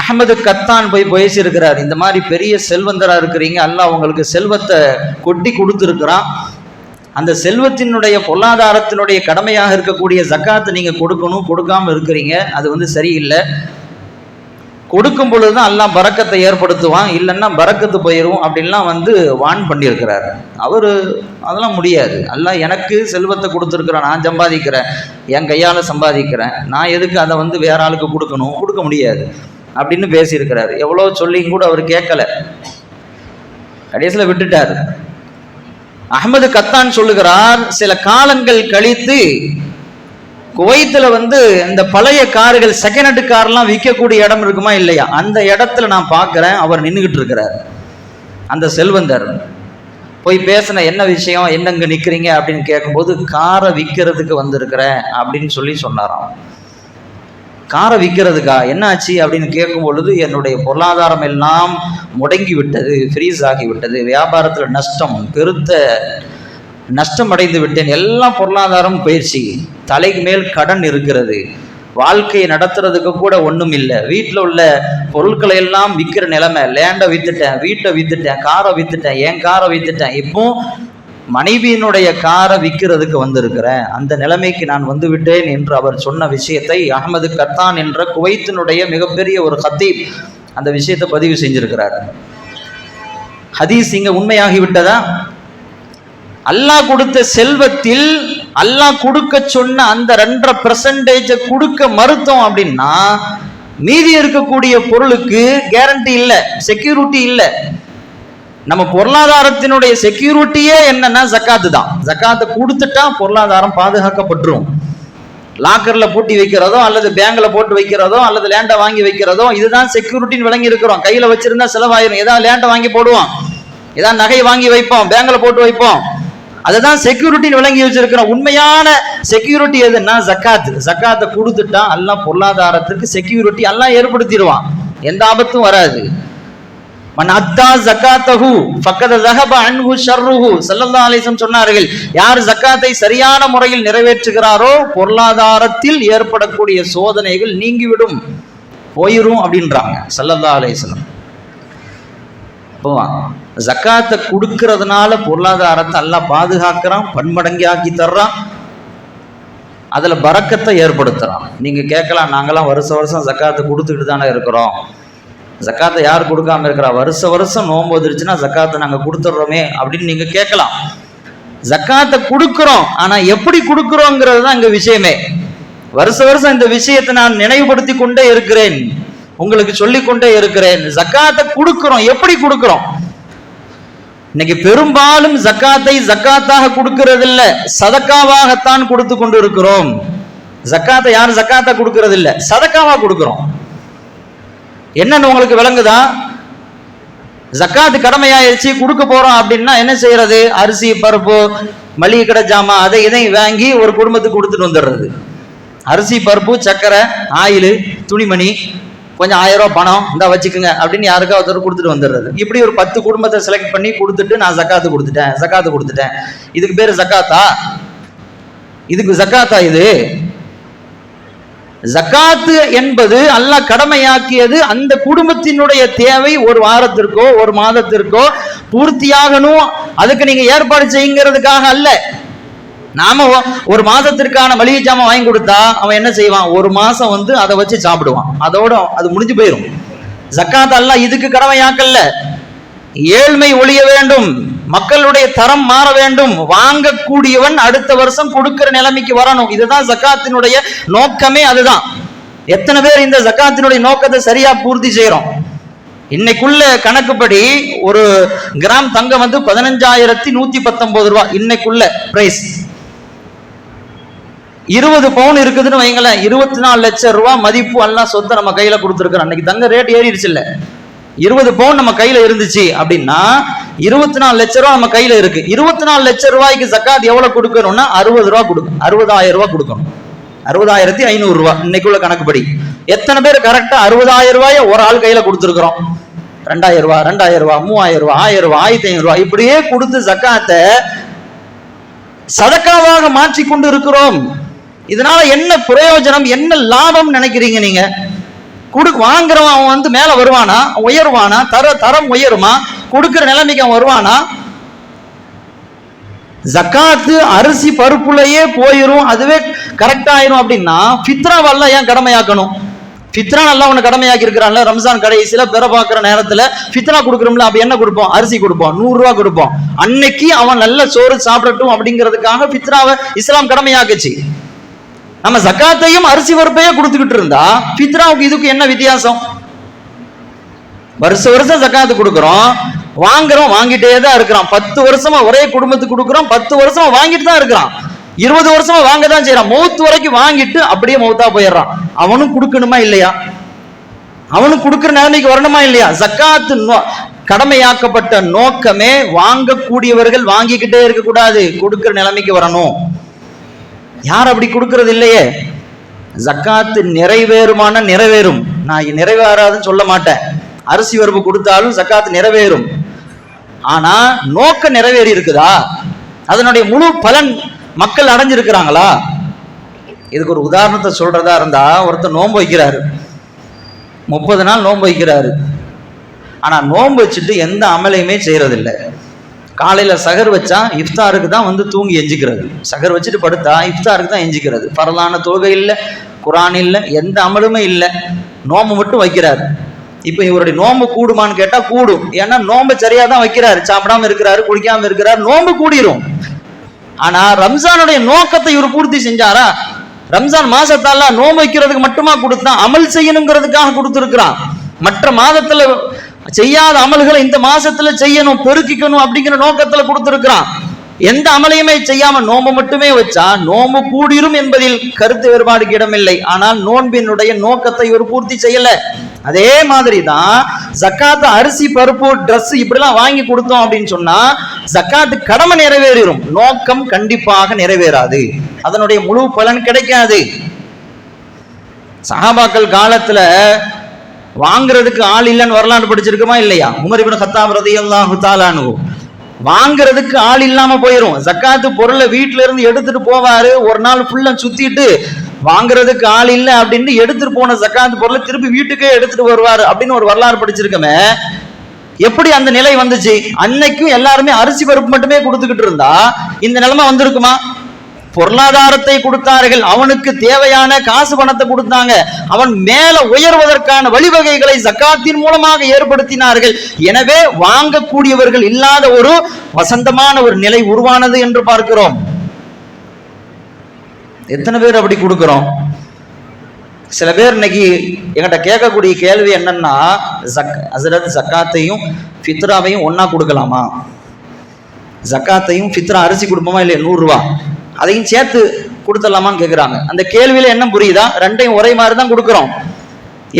அஹ்மது கத்தான் போய் பேசியிருக்கிறார், இந்த மாதிரி பெரிய செல்வந்தரா இருக்கிறீங்க, அல்லாஹ் உங்களுக்கு செல்வத்தை கொட்டி கொடுத்துருக்கிறான். அந்த செல்வத்தினுடைய பொருளாதாரத்தினுடைய கடமையாக இருக்கக்கூடிய ஜக்காத்தை நீங்க கொடுக்கணும், கொடுக்காம இருக்கிறீங்க, அது சரியில்லை. கொடுக்கும் பொழுதுதான் அல்லாஹ் பரக்கத்தை ஏற்படுத்துவான், இல்லைன்னா பரக்கத்து போயிடும் அப்படின்லாம் வான் பண்ணியிருக்கிறார். அதெல்லாம் முடியாது. அல்லாஹ் எனக்கு செல்வத்தை கொடுத்துருக்குறான், நான் சம்பாதிக்கிறேன், என் கையால் சம்பாதிக்கிறேன், நான் எதுக்கு அதை வேற ஆளுக்கு கொடுக்கணும், கொடுக்க முடியாது அப்படின்னு பேசியிருக்கிறார். எவ்வளோ சொல்லியும் கூட அவர் கேட்கல, கடைசியில் விட்டுட்டார். அஹ்மது கத்தான் சொல்லுகிறார், சில காலங்கள் கழித்து குவைத்தில் இந்த பழைய கார்கள், செகண்ட் ஹேண்ட் கார்லாம் விற்கக்கூடிய இடம் இருக்குமா இல்லையா, அந்த இடத்துல நான் பார்க்குறேன், அவர் நின்றுகிட்டு இருக்கிறார். அந்த செல்வந்தர் போய் பேசின, என்ன விஷயம், என்னங்க நிற்கிறீங்க அப்படின்னு கேட்கும்போது, காரை விற்கிறதுக்கு வந்திருக்கிறேன் அப்படின்னு சொன்னாராம். காரை விற்கிறதுக்கா, என்ன ஆச்சு அப்படின்னு கேட்கும் பொழுது, என்னுடைய பொருளாதாரம் எல்லாம் முடங்கி விட்டது, ஃப்ரீஸ் ஆகிவிட்டது, வியாபாரத்தில் நஷ்டம், பெருத்த நஷ்டம் அடைந்து விட்டேன், எல்லாம் பொருளாதாரம் பயிற்சி, தலைக்கு மேல் கடன் இருக்கிறது, வாழ்க்கையை நடத்துறதுக்கு கூட ஒன்றும் இல்லை, வீட்டில் உள்ள பொருட்களை எல்லாம் விற்கிற நிலைமை, லேண்டை வித்துட்டேன், வீட்டை வித்துட்டேன், காரை வித்துட்டேன், என் காரை வித்துட்டேன், இப்போ மனைவியினுடைய காரை விற்கிறதுக்கு வந்திருக்கிறேன், அந்த நிலைமைக்கு நான் விட்டேன் என்று அவர் சொன்ன விஷயத்தை அஹ்மது கத்தான் என்ற குவைத்தினுடைய மிகப்பெரிய ஒரு ஹத்தீப் அந்த விஷயத்தை பதிவு செஞ்சிருக்கிறார். ஹதீஸ் இங்க உண்மையாகிவிட்டதா? அல்லாஹ் கொடுத்த செல்வத்தில் அல்லாஹ் கொடுக்க சொன்ன அந்த 2% கொடுக்க மறுத்தோம் அப்படின்னா மீதி இருக்கக்கூடிய பொருளுக்கு கேரண்டி இல்லை, செக்யூரிட்டி இல்லை. நம்ம பொருளாதாரத்தினுடைய செக்யூரிட்டியே என்னன்னா ஜக்காத்து தான். ஜக்காத்தை கொடுத்துட்டா பொருளாதாரம் பாதுகாக்கப்பட்டுரும். லாக்கர்ல பூட்டி வைக்கிறதோ அல்லது பேங்க்ல போட்டு வைக்கிறதோ அல்லது லேண்டை வாங்கி வைக்கிறதோ இதுதான் செக்யூரிட்டின்னு விளங்கி இருக்கிறோம். கையில வச்சிருந்தா செலவாயிரும், ஏதாவது லேண்டை வாங்கி போடுவோம், ஏதாவது நகை வாங்கி வைப்போம், பேங்க்ல போட்டு வைப்போம், அதுதான் செக்யூரிட்டின்னு விளங்கி வச்சிருக்கிறோம். உண்மையான செக்யூரிட்டி எதுன்னா ஜக்காத். ஜக்காத்தை கொடுத்துட்டா அல்லாஹ் பொருளாதாரத்துக்கு செக்யூரிட்டி அல்லாஹ் ஏற்படுத்திடுவான், எந்த ஆபத்தும் வராது. மன் அத்தா ஜக்காத்தஹு ஃபக்கத ஸஹப அன்ஹு ஷர்ருஹு ஸல்லல்லாஹு அலைஹி வஸல்லம் சொன்னார்கள், யார் ஜக்காத்தை சரியான முறையில் நிறைவேற்றுகிறாரோ பொருளாதாரத்தில் ஏற்படக்கூடிய சோதனைகள் நீங்கிவிடும், போயிரும் அப்படின்றாங்க ஸல்லல்லாஹு அலைஹி வஸல்லம். ஜக்காத்தை கொடுக்கறதுனால பொருளாதாரத்தை அல்லாஹ் பாதுகாக்கிறான், பன்மடங்கி ஆக்கி தர்றான், அதுல பரக்கத்தை ஏற்படுத்துறான். நீங்க கேட்கலாம், நாங்கெல்லாம் வருஷம் ஜக்காத்தை கொடுத்துக்கிட்டு தானே இருக்கிறோம், ஜக்காத்தை யார் கொடுக்காம இருக்கிறா, வருஷம் நோன்பு வந்துருச்சுன்னா ஜக்காத்தை நாங்க கொடுத்துட்றோமே அப்படின்னு நீங்க கேட்கலாம். ஜக்காத்தை கொடுக்கிறோம், ஆனா எப்படி கொடுக்கிறோங்கிறது தான் இங்க விஷயமே. வருஷம் இந்த விஷயத்தை நான் நினைவுபடுத்தி கொண்டே இருக்கிறேன், உங்களுக்கு சொல்லிக்கொண்டே இருக்கிறேன். ஜக்காத்தை கொடுக்கிறோம், எப்படி கொடுக்கிறோம்? இன்னைக்கு பெரும்பாலும் ஜக்காத்தை ஜக்காத்தாக கொடுக்கிறது இல்ல, சதக்காவாகத்தான் கொடுத்து கொண்டு இருக்கிறோம். ஜக்காத்தை யாரும் ஜக்காத்தா கொடுக்கிறது இல்ல, சதக்காவா கொடுக்கிறோம். என்னன்னு உங்களுக்கு விளங்குதா? ஜக்காத்து கடமையாயிருச்சு, கொடுக்க போறோம் அப்படின்னா என்ன செய்யறது? அரிசி பருப்பு மளிகை கடை ஜாமான் அதை இதையும் வாங்கி ஒரு குடும்பத்துக்கு கொடுத்துட்டு வந்துடுறது. அரிசி, பருப்பு, சர்க்கரை, ஆயில், துணிமணி, கொஞ்சம் 1000 ரூபா பணம் இந்த வச்சுக்கோங்க அப்படின்னு யாருக்கா ஒருத்தர் கொடுத்துட்டு வந்துடுறது. இப்படி ஒரு 10 குடும்பத்தை செலக்ட் பண்ணி கொடுத்துட்டு நான் ஜக்காத்து கொடுத்துட்டேன். இதுக்கு பேரு ஜக்காத்தா? இதுக்கு ஜக்காத்தா? இது ஜக்காத்து என்பது அல்லாஹ் கடமையாக்கியது அந்த குடும்பத்தினுடைய தேவை ஒரு வாரத்திற்கோ ஒரு மாதத்திற்கோ பூர்த்தியாகணும், அதுக்கு நீங்க ஏற்பாடு செய்யுங்கிறதுக்காக அல்ல. நாம ஒரு மாதத்திற்கான மளிகை ஜாமான் வாங்கி கொடுத்தா அவன் என்ன செய்வான்? ஒரு மாசம் அதை வச்சு சாப்பிடுவான், அதோட அது முடிஞ்சு போயிடும். ஜக்காத் அல்லாஹ் இதுக்கு கடமையாக்கல்ல. ஏழ்மை ஒழிய வேண்டும், மக்களுடைய தரம் மாற வேண்டும், வாங்கக்கூடியவன் அடுத்த வருஷம் கொடுக்கிற நிலைமைக்கு வரணும். இதுதான் ஜக்காத்தினுடைய நோக்கமே. அதுதான். எத்தனை பேர் இந்த ஜக்காத்தினுடைய நோக்கத்தை சரியா பூர்த்தி செய்யறோம்? இன்னைக்குள்ள கணக்குப்படி ஒரு கிராம் தங்கம் 15,119 ரூபாய் இன்னைக்குள்ள பிரைஸ். 20 பவுன் இருக்குதுன்னு வைங்களேன், 24 லட்சம் ரூபாய் மதிப்பு எல்லாம் சொத்தை நம்ம கையில கொடுத்துருக்கிறோம். அன்னைக்கு தங்க ரேட் ஏறிடுச்சு இல்ல? 20 பவுன் நம்ம கையில இருந்துச்சு அப்படின்னா 24 லட்சம் ரூபாய் நம்ம கையில இருக்கு. 24 லட்சம் ரூபாய்க்கு ஜக்காத் எவ்வளவு கொடுக்கணும்னா 60 ரூபாய் கொடுக்கணும். 60,000 ரூபாய் கொடுக்கணும். 60,500 ரூபாய் இன்னைக்குள்ள கணக்குப்படி. எத்தனை பேர் கரெக்டா 60,000 ரூபாய ஒரு ஆள் கையில கொடுத்துருக்கிறோம்? 2,000 ரூபாய், 2,000 ரூபாய், 3,000 ரூபாய், 1000 ரூபாய், 1,500 ரூபாய் இப்படியே கொடுத்து ஜக்காத்தை சதக்காவாக மாற்றி கொண்டு இருக்கிறோம். இதனால என்ன பிரயோஜனம், என்ன லாபம் நினைக்கிறீங்க நீங்க? வாங்குறவன் அவன் மேல வருவானா, உயர்வானா, தரம் உயருமா, கொடுக்கிற நிலைமைக்கு அவன் வருவானா? ஜக்காத்து அரிசி பருப்புலயே போயிரும், அதுவே கரெக்ட் ஆயிரும் அப்படின்னா ஃபித்ராவெல்லாம் ஏன் கடமையாக்கணும்? ஃபித்ரா நல்லா உன்னை கடமையாக்கி இருக்கிறான்ல. ரம்ஜான் கடைசியில பிற பார்க்கிற நேரத்துல ஃபித்ரா கொடுக்குறோம்ல, அப்படி என்ன கொடுப்போம்? அரிசி கொடுப்போம், 100 ரூபாய் கொடுப்போம். அன்னைக்கு அவன் நல்ல சோறு சாப்பிடட்டும் அப்படிங்கிறதுக்காக ஃபித்ராவை இஸ்லாம் கடமையாக்குச்சு. நம்ம ஜக்காத்தையும் அரிசி பருப்பையே கொடுத்துக்கிட்டு இருந்தா ஃபித்ராவுக்கு இதுக்கு என்ன வித்தியாசம்? வருஷம் ஜக்காத்து கொடுக்கிறோம், வாங்குறோம், வாங்கிட்டே தான் இருக்கிறான். 10 வருஷமா ஒரே குடும்பத்துக்கு கொடுக்கிறோம், 10 வருஷமா வாங்கிட்டு தான் இருக்கிறான். 20 வருஷமா வாங்க தான் செய்யறான். மௌத்து வரைக்கும் வாங்கிட்டு அப்படியே மௌத்தா போயிடுறான். அவனும் கொடுக்கணுமா இல்லையா? அவனும் கொடுக்கிற நிலைமைக்கு வரணுமா இல்லையா? ஜக்காத்து கடமையாக்கப்பட்ட நோக்கமே வாங்கக்கூடியவர்கள் வாங்கிக்கிட்டே இருக்க கூடாது, கொடுக்கிற நிலைமைக்கு வரணும். யார் அப்படி கொடுக்கறது இல்லையே. ஜக்காத்து நிறைவேறுமான நிறைவேறும், நான் நிறைவேறாதுன்னு சொல்ல மாட்டேன். அரிசி பருப்பு கொடுத்தாலும் ஜக்காத்து நிறைவேறும். ஆனா நோக்க நிறைவேறி இருக்குதா? அதனுடைய முழு பலன் மக்கள் அடைஞ்சிருக்கிறாங்களா? இதுக்கு ஒரு உதாரணத்தை சொல்றதா இருந்தா, ஒருத்தர் நோன்பு வைக்கிறாரு, 30 நாள் நோன்பு வைக்கிறாரு. ஆனா நோன்பு வச்சுட்டு எந்த அமலையுமே செய்யறதில்லை. காலையில சகர் வச்சா இஃப்தாருக்கு தான் தூங்கி எஞ்சிக்கிறது. சகர் வச்சுட்டு படுத்தா இஃப்தாருக்கு தான் எஞ்சிக்கிறது. பரலான தொழுகை இல்லை, குரான் இல்லை, எந்த அமலுமே இல்லை. நோம்பு மட்டும் வைக்கிறாரு. இப்ப இவருடைய நோம்பு கூடுமான்னு கேட்டா கூடும். ஏன்னா நோம்பு சரியா தான் வைக்கிறாரு, சாப்பிடாம இருக்கிறாரு, குடிக்காம இருக்கிறாரு, நோம்பு கூடிரும். ஆனா ரம்ஜானுடைய நோக்கத்தை இவர் பூர்த்தி செஞ்சாரா? ரம்ஜான் மாசத்தால நோம்பு வைக்கிறதுக்கு மட்டுமா கொடுத்தான்? அமல் செய்யணுங்கிறதுக்காக கொடுத்துருக்கிறான். மற்ற மாதத்துல செய்யாத அமல்களை இந்த மாசத்துல செய்யணும், பெருக்கிக்கணும் அப்படிங்கிற நோக்கத்துல கொடுத்திருக்கிறான். எந்த அமலையுமே செய்யாம நோம்பு மட்டுமே வச்சா நோம்பு கூடிரும் என்பதில் கருத்து வேறுபாடுக்கு இடமில்லை. ஆனால் நோன்பினுடைய நோக்கத்தை இவர் பூர்த்தி செய்யல. அதே மாதிரிதான் ஜக்காத்து அரிசி பருப்பு ட்ரெஸ் இப்படிலாம் வாங்கி கொடுத்தோம் அப்படின்னு சொன்னா ஜக்காத்து கடமை நிறைவேறும், நோக்கம் கண்டிப்பாக நிறைவேறாது, அதனுடைய முழு பலன் கிடைக்காது. சஹாபாக்கள் காலத்துல வாங்குறதுக்கு ஆள் இல்லைன்னு வரலாறு படிச்சிருக்குமா இல்லையா? உமர் இப்னு கத்தாப் ரலியல்லாஹு தஆலா அன்ஹு வாங்குறதுக்கு ஆள் இல்லாம போயிரும். ஜக்காத்து பொருளை வீட்டுல இருந்து எடுத்துட்டு போவாரு, ஒரு நாள் ஃபுல்லா சுத்திட்டு வாங்குறதுக்கு ஆள் இல்லை அப்படின்னு எடுத்துட்டு போன ஜக்காத்து பொருளை திருப்பி வீட்டுக்கே எடுத்துட்டு வருவாரு அப்படின்னு ஒரு வரலாறு படிச்சிருக்கமே. எப்படி அந்த நிலை வந்துச்சு? அன்னைக்கும் எல்லாருமே அரிசி பருப்பு மட்டுமே கொடுத்துக்கிட்டு இருந்தா இந்த நிலைமை வந்திருக்குமா? பொருளாதாரத்தை கொடுத்தார்கள், அவனுக்கு தேவையான காசு பணத்தை கொடுத்தாங்க, அவன் மேல உயர்வதற்கான வழிவகைகளை ஜக்காத்தின் மூலமாக ஏற்படுத்தினார்கள். எனவே வாங்கக்கூடியவர்கள் இல்லாத ஒரு வசந்தமான ஒரு நிலை உருவானது என்று பார்க்கிறோம். எத்தனை பேர் அப்படி கொடுக்கிறோம்? சில பேர் இன்னைக்கு என்கிட்ட கேட்கக்கூடிய கேள்வி என்னன்னா, ஹஸ்ரத் ஜக்காத்தையும் ஃபித்ராவையும் ஒன்னா கொடுக்கலாமா? ஜக்காத்தையும் ஃபித்ரா அரிசி கொடுப்போமா இல்லையா 100 ரூபா அதையும் சேர்த்து கொடுத்துடலாமான்னு கேட்குறாங்க. அந்த கேள்வியில என்ன புரியுதா? ரெண்டையும் ஒரே மாதிரி தான் கொடுக்குறோம்.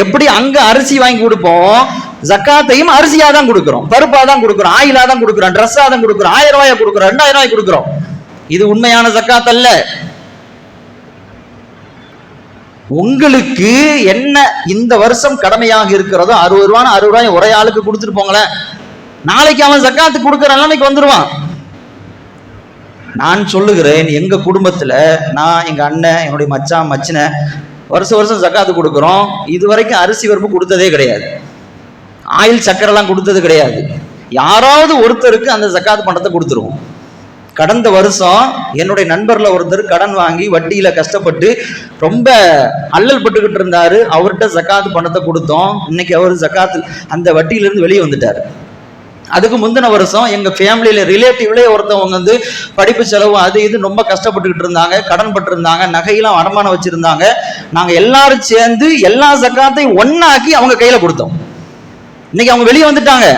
எப்படி அங்க அரிசி வாங்கி கொடுப்போம், ஜக்காத்தையும் அரிசியா தான் கொடுக்குறோம், பருப்பா தான் கொடுக்குறோம், ஆயிலா தான் கொடுக்குறோம், ட்ரெஸ்ஸா தான் கொடுக்குறோம், 1000 ரூபாயை கொடுக்குறோம், 2000 ரூபாய் கொடுக்குறோம். இது உண்மையான ஜக்காத் அல்ல. உங்களுக்கு என்ன இந்த வருஷம் கடமையாக இருக்கிறதோ 60 ரூபான்னு 60 ரூபாய் ஒரே ஆளுக்கு கொடுத்துட்டு போங்களேன். நாளைக்கு அவன் ஜக்காத்து கொடுக்குற நிலைமைக்கு வந்துடுவான். நான் சொல்லுகிறேன், எங்க குடும்பத்துல நான், எங்க அண்ணன், என்னுடைய மச்சான், மச்சினை வருஷம் ஜக்காத்து கொடுக்குறோம். இது வரைக்கும் அரிசி பருப்பு கொடுத்ததே கிடையாது, ஆயில் சக்கரெல்லாம் கொடுத்தது கிடையாது. யாராவது ஒருத்தருக்கு அந்த ஜக்காத்து பணத்தை கொடுத்துருவோம். கடந்த வருஷம் என்னுடைய நண்பர்ல ஒருத்தர் கடன் வாங்கி வட்டியில கஷ்டப்பட்டு ரொம்ப அல்லல் பட்டுக்கிட்டு இருந்தாரு. அவர்கிட்ட ஜக்காத்து பணத்தை கொடுத்தோம். இன்னைக்கு அவர் ஜக்காத்து அந்த வட்டியிலிருந்து வெளியே வந்துட்டாரு. அதுக்கு முந்தின வருஷம் எங்க ஃபேமிலியில ரிலேட்டிவ்லேயே ஒருத்தவங்க வந்து படிப்பு செலவு அது இது ரொம்ப கஷ்டப்பட்டுக்கிட்டு இருந்தாங்க, கடன் பட்டு இருந்தாங்க, நகையெல்லாம் அடமானம் வச்சிருந்தாங்க. நாங்க எல்லாரும் சேர்ந்து எல்லா ஜக்காத்தையும் ஒன்னாக்கி அவங்க கையில கொடுத்தோம். இன்னைக்கு அவங்க வெளியே வந்துட்டாங்க,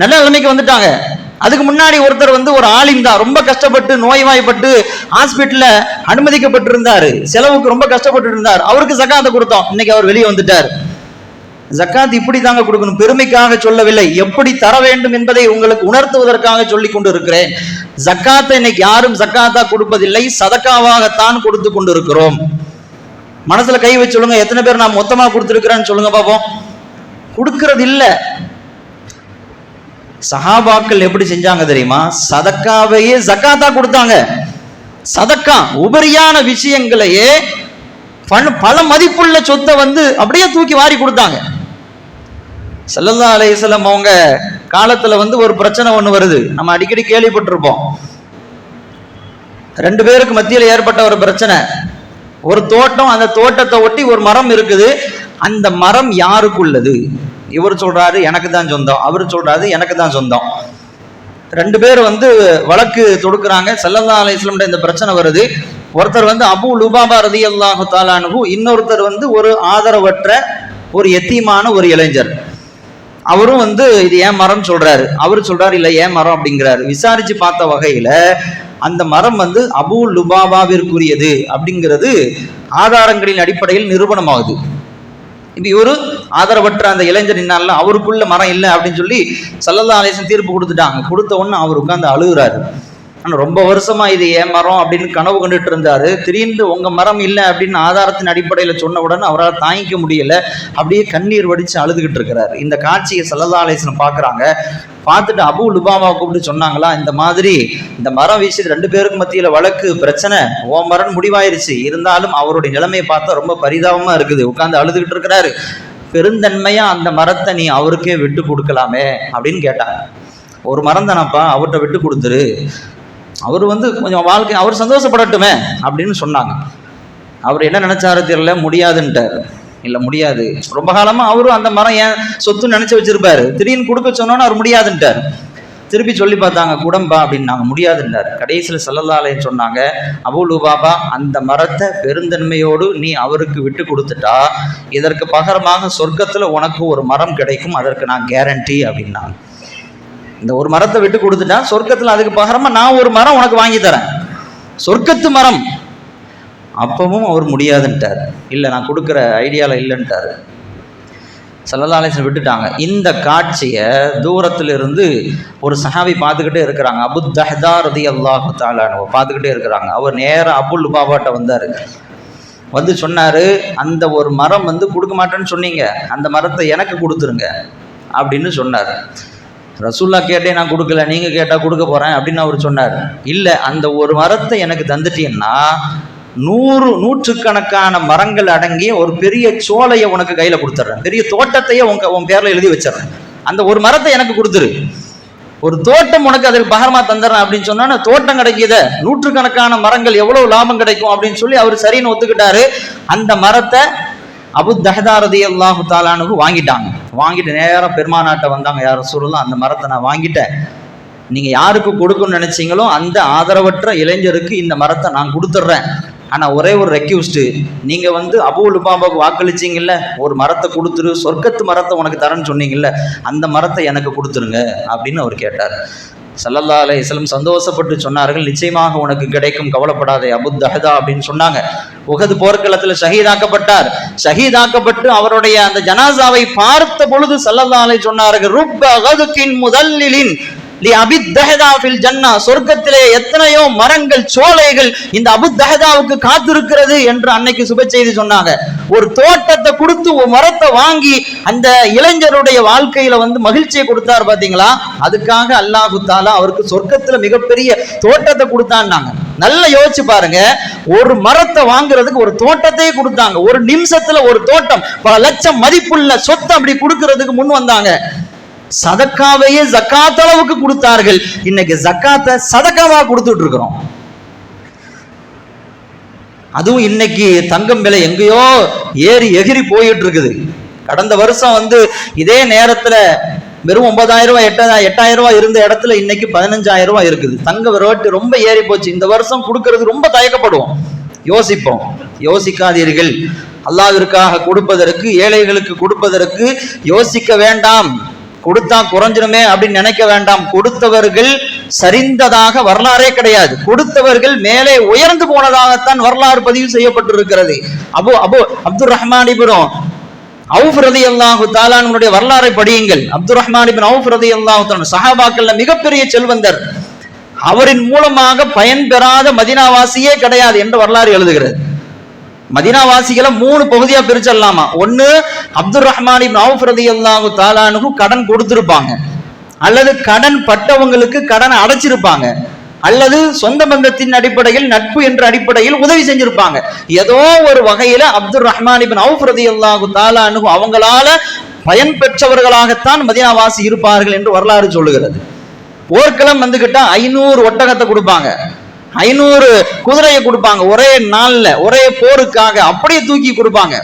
நல்ல நிலைமைக்கு வந்துட்டாங்க. அதுக்கு முன்னாடி ஒருத்தர் வந்து ஒரு ஆலிம் தான், ரொம்ப கஷ்டப்பட்டு நோய்வாய்ப்பட்டு ஹாஸ்பிட்டல்ல அனுமதிக்கப்பட்டிருந்தாரு, செலவுக்கு ரொம்ப கஷ்டப்பட்டு இருந்தார். அவருக்கு ஜக்காத்தை கொடுத்தோம். இன்னைக்கு அவர் வெளியே வந்துட்டார். ஜக்காத் இப்படி தாங்க கொடுக்கணும், பெருமைக்காக சொல்லவில்லை, எப்படி தர வேண்டும் என்பதை உங்களுக்கு உணர்த்துவதற்காக சொல்லி கொண்டு இருக்கிறேன். ஜக்காத்தை இன்னைக்கு யாரும் ஜக்காத்தா கொடுப்பதில்லை, சதக்காவாகத்தான் கொடுத்து கொண்டு இருக்கிறோம். மனசுல கை வச்சு சொல்லுங்க, எத்தனை பேர் நான் மொத்தமா கொடுத்துருக்கிறேன்னு சொல்லுங்க பாப்போம். கொடுக்கறது இல்ல. சஹாபாக்கள் எப்படி செஞ்சாங்க தெரியுமா? சதக்காவையே ஜக்காத்தா கொடுத்தாங்க. சதக்கா உபரியான விஷயங்களையே பல மதிப்புள்ள சொத்தை வந்து அப்படியே தூக்கி வாரி கொடுத்தாங்க. ஸல்லல்லாஹு அலைஹி வஸல்லம் அவங்க காலத்துல வந்து ஒரு பிரச்சனை ஒண்ணு வருது, நம்ம அடிக்கடி கேள்விப்பட்டிருப்போம். 2 பேருக்கு மத்தியில் ஏற்பட்ட ஒரு பிரச்சனை. ஒரு தோட்டம், அந்த தோட்டத்தை ஒட்டி ஒரு மரம் இருக்குது. அந்த மரம் யாருக்குள்ளது? இவர் சொல்றாரு எனக்கு தான் சொந்தம், அவர் சொல்றாரு எனக்கு தான் சொந்தம். 2 பேர் வந்து வழக்கு தொடுக்கிறாங்க. ஸல்லல்லாஹு அலைஹி வஸல்லம் இந்த பிரச்சனை வருது. ஒருத்தர் வந்து அபூ லுபாபா ரலியல்லாஹு தஆலா அன்ஹு, இன்னொருத்தர் வந்து ஒரு ஆதரவற்ற ஒரு எத்தீமான ஒரு இளைஞர். அவரும் வந்து இது ஏன் மரம் சொல்றாரு, அவரு சொல்றாரு இல்ல ஏன் மரம் அப்படிங்கிறாரு. விசாரிச்சு பார்த்த வகையில அந்த மரம் வந்து அபூ லுபாபாவிற்குரியது அப்படிங்கிறது ஆதாரங்களின் அடிப்படையில் நிரூபணமாகுது. இப்ப இவரு ஆதரவற்ற அந்த இளைஞர் இன்னால அவருக்குள்ள மரம் இல்லை அப்படின்னு சொல்லி ஸல்லல்லாஹு அலைஹி வஸல்லம் தீர்ப்பு கொடுத்துட்டாங்க. கொடுத்த உடனே அவர் உட்கார்ந்து அழுகுறாரு. ஆனால் ரொம்ப வருஷமா இது ஏன் மரம் அப்படின்னு கனவு கண்டுட்டு இருந்தாரு. திடீர்னு உங்க மரம் இல்லை அப்படின்னு ஆதாரத்தின் அடிப்படையில் சொன்ன உடனே அவரால் தாங்கிக்க முடியல, அப்படியே கண்ணீர் வடிச்சு அழுதுகிட்டு இருக்கிறாரு. இந்த காட்சியை ஸல்லல்லாஹு அலைஹி வஸல்லம் பார்க்குறாங்க. பார்த்துட்டு அபூ லுபாபாவை கூப்பிட்டு சொன்னாங்களா, இந்த மாதிரி இந்த மரம் வீசி 2 பேருக்கு மத்தியில் வழக்கு பிரச்சனை, ஓ மரம் முடிவாயிருச்சு, இருந்தாலும் அவருடைய நிலைமையை பார்த்தா ரொம்ப பரிதாபமா இருக்குது, உட்கார்ந்து அழுதுகிட்டு இருக்கிறாரு. பெருந்தன்மையா அந்த மரத்தை நீ அவருக்கே விட்டு கொடுக்கலாமே அப்படின்னு கேட்டாங்க. ஒரு மரம் தானப்பா, அவர்கிட்ட விட்டு கொடுத்துரு, அவர் வந்து கொஞ்சம் வாழ்க்கை அவர் சந்தோஷப்படட்டுமே அப்படின்னு சொன்னாங்க. அவர் என்ன நினைச்சாரு தெரியல, முடியாதுன்ட்டார். இல்லை முடியாது, ரொம்ப காலமா அவரும் அந்த மரம் ஏன் சொத்துன்னு நினைச்சு வச்சிருப்பாரு. திடீர்னு கொடுக்க சொன்னோன்னு அவர் முடியாதுன்ட்டார். திருப்பி சொல்லி பார்த்தாங்க, குடம்பா அப்படின்னாங்க, முடியாதுன்றார். கடைசியில் ஸல்லல்லாஹு அலைஹி வஸல்லம் சொன்னாங்க, அபூ லுபாபா அந்த மரத்தை பெருந்தன்மையோடு நீ அவருக்கு விட்டு கொடுத்துட்டா இதற்கு பகரமாக சொர்க்கத்துல உனக்கு ஒரு மரம் கிடைக்கும், அதற்கு நான் கேரண்டி அப்படின்னாங்க. இந்த ஒரு மரத்தை விட்டு கொடுத்துட்டா சொர்க்கத்துல அதுக்கு பகரமா நான் ஒரு மரம் உனக்கு வாங்கி தரேன், சொர்க்கத்து மரம். அப்பவும் அவர் முடியாதுன்ட்டார். இல்லை நான் கொடுக்குற ஐடியாவில் இல்லைன்ட்டார். ஸல்லல்லாஹு அலைஹி வஸல்லம் விட்டுட்டாங்க. இந்த காட்சியை தூரத்திலிருந்து ஒரு சஹாபி பார்த்துக்கிட்டே இருக்கிறாங்க. அபூ தஹ்தா ரலியல்லாஹு தஆலா அன்ஹு பார்த்துக்கிட்டே இருக்கிறாங்க. அவர் நேராக அபூ லுபாபாட்ட வந்தார். வந்து சொன்னார், அந்த ஒரு மரம் வந்து கொடுக்க மாட்டேன்னு சொன்னீங்க, அந்த மரத்தை எனக்கு கொடுத்துருங்க அப்படின்னு சொன்னார். ரசூல்லா கேட்டே நான் கொடுக்கல, நீங்கள் கேட்டால் கொடுக்க போகிறேன் அப்படின்னு அவர் சொன்னார். இல்லை, அந்த ஒரு மரத்தை எனக்கு தந்துட்டீங்கன்னா 100 மரங்கள் அடங்கிய ஒரு பெரிய சோலையை உனக்கு கையில் கொடுத்துட்றேன், பெரிய தோட்டத்தையே உன் பேரில் எழுதி வச்சிடறேன், அந்த ஒரு மரத்தை எனக்கு கொடுத்துரு, ஒரு தோட்டம் உனக்கு அதுக்கு பகரமா தந்துடுறேன் அப்படின்னு சொன்னா தோட்டம் கிடைக்குது, 100 மரங்கள், எவ்வளவு லாபம் கிடைக்கும் அப்படின்னு சொல்லி அவர் சரின்னு ஒத்துக்கிட்டாரு. அந்த மரத்தை அபூ தஹ்தா ரலியல்லாஹு தஆலா அன்ஹு வாங்கிட்டாங்க. வாங்கிட்டு நேராக பெருமானாட்ட வந்தாங்க, யார் ரசூலுல்லாஹ் அந்த மரத்தை நான் வாங்கிட்டேன், நீங்க யாருக்கு கொடுக்கணும்னு நினைச்சீங்களோ அந்த ஆதரவற்ற இளைஞருக்கு இந்த மரத்தை நான் கொடுத்துட்றேன். ஆனா ஒரே ஒரு ரெக்யூஸ்ட், நீங்க வந்து அபூ லுபாபாவுக்கு வாக்களிச்சிங்கல்ல, ஒரு மரத்தை கொடுத்துரு, சொர்க்கத்து மரத்தை உனக்கு தரேன்னு சொன்னீங்கல்ல, அந்த மரத்தை எனக்கு கொடுத்துருங்க அப்படின்னு அவர் கேட்டார். ஸல்லல்லாஹு அலைஹி வஸல்லம் சந்தோஷப்பட்டு சொன்னார்கள், நிச்சயமாக உனக்கு கிடைக்கும், கவலைப்படாதே அபூ தஹ்தா அப்படின்னு சொன்னாங்க. உஹது போர்க்களத்தில் ஷஹீதாக்கப்பட்டார். ஷஹீதாக்கப்பட்டு அவருடைய அந்த ஜனாசாவை பார்த்த பொழுது ஸல்லல்லாஹு அலைஹி சொன்னார்கள், ருப்ப கதுகின் முதல்லிலின் சொர்க்கத்திலே எத்தனையோ மரங்கள் சோலைகள் இந்த அபு தஹதாவுக்கு காத்திருக்கிறது என்று அன்னைக்கு சுப செய்தி சொன்னாங்க. ஒரு தோட்டத்தை கொடுத்து ஒரு மரத்தை வாங்கி அந்த இளைஞருடைய வாழ்க்கையில மகிழ்ச்சியை கொடுத்தார் பாத்தீங்களா. அதுக்காக அல்லாஹு தஆலா அவருக்கு சொர்க்கத்துல மிகப்பெரிய தோட்டத்தை கொடுத்தான்னாங்க. நல்லா யோசிச்சு பாருங்க, ஒரு மரத்தை வாங்குறதுக்கு ஒரு தோட்டத்தையே கொடுத்தாங்க. ஒரு நிமிஷத்துல ஒரு தோட்டம், பல லட்சம் மதிப்புள்ள சொத்தை அப்படி கொடுக்கிறதுக்கு முன் வந்தாங்க. சதக்காவையே ஜக்காத் அளவுக்கு கொடுத்தார்கள். இன்னைக்கு ஜக்காத்தை சதக்காவா கொடுத்துட்டு இருக்கிறோம். அதுவும் இன்னைக்கு தங்கம் விலை எங்கேயோ ஏறி எகிரி போயிட்டு இருக்குது. கடந்த வருஷம் இதே நேரத்துல வெறும் 9,000 ரூபாய் 8,000 ரூபாய் இருந்த இடத்துல இன்னைக்கு 15,000 ரூபாய் இருக்குது. தங்க ரேட்டு ரொம்ப ஏறி போச்சு. இந்த வருஷம் கொடுக்கிறது ரொம்ப தயக்கப்படுவோம், யோசிப்போம். யோசிக்காதீர்கள். அல்லாஹ்விற்காக கொடுப்பதற்கு, ஏழைகளுக்கு கொடுப்பதற்கு யோசிக்க வேண்டாம். கொடுத்தா குறைஞ்சிருமே அப்படின்னு நினைக்க வேண்டாம். கொடுத்தவர்கள் சரிந்ததாக வரலாறே கிடையாது. கொடுத்தவர்கள் மேலே உயர்ந்து போனதாகத்தான் வரலாறு பதிவு செய்யப்பட்டிருக்கிறது. அப்துர் ரஹ்மான் இப்னு அவுஃப் ரலியல்லாஹு தஆலா அன்ஹுடைய வரலாறை படியுங்கள். அப்துர் ரஹ்மான் இப்னு அவுஃப் ரலியல்லாஹு தஆலா சஹாபாக்கள்ல மிகப்பெரிய செல்வந்தர். அவரின் மூலமாக பயன்பெறாத மதீனாவாசியே கிடையாது என்று வரலாறு எழுதுகிறது. மதீனாவாசிகளை 3 பகுதியா பிரிச்சிடலாமா. ஒன்னு, அப்துர் ரஹ்மான் இப்னு அவுஃப் ரலியல்லாஹு தஆலா அன்ஹு கடன் கொடுத்திருப்பாங்க, அல்லது கடன் பட்டவங்களுக்கு கடனை அடைச்சிருப்பாங்க, அல்லது சொந்த பந்தத்தின் அடிப்படையில் நட்பு என்ற அடிப்படையில் உதவி செஞ்சிருப்பாங்க. ஏதோ ஒரு வகையில அப்துர் ரஹ்மான் இப்னு அவுஃப் ரலியல்லாஹு தஆலா அன்ஹு அவங்களால பயன் பெற்றவர்களாகத்தான் மதீனாவாசி இருப்பார்கள் என்று வரலாறு சொல்லுகிறது. போர்க்களம் வந்துகிட்டா 500 ஒட்டகத்தை கொடுப்பாங்க, 500 குதிரையை கொடுப்பாங்க. ஒரே நாள்ல ஒரே போருக்காக அப்படியே தூக்கி கொடுப்பாங்க.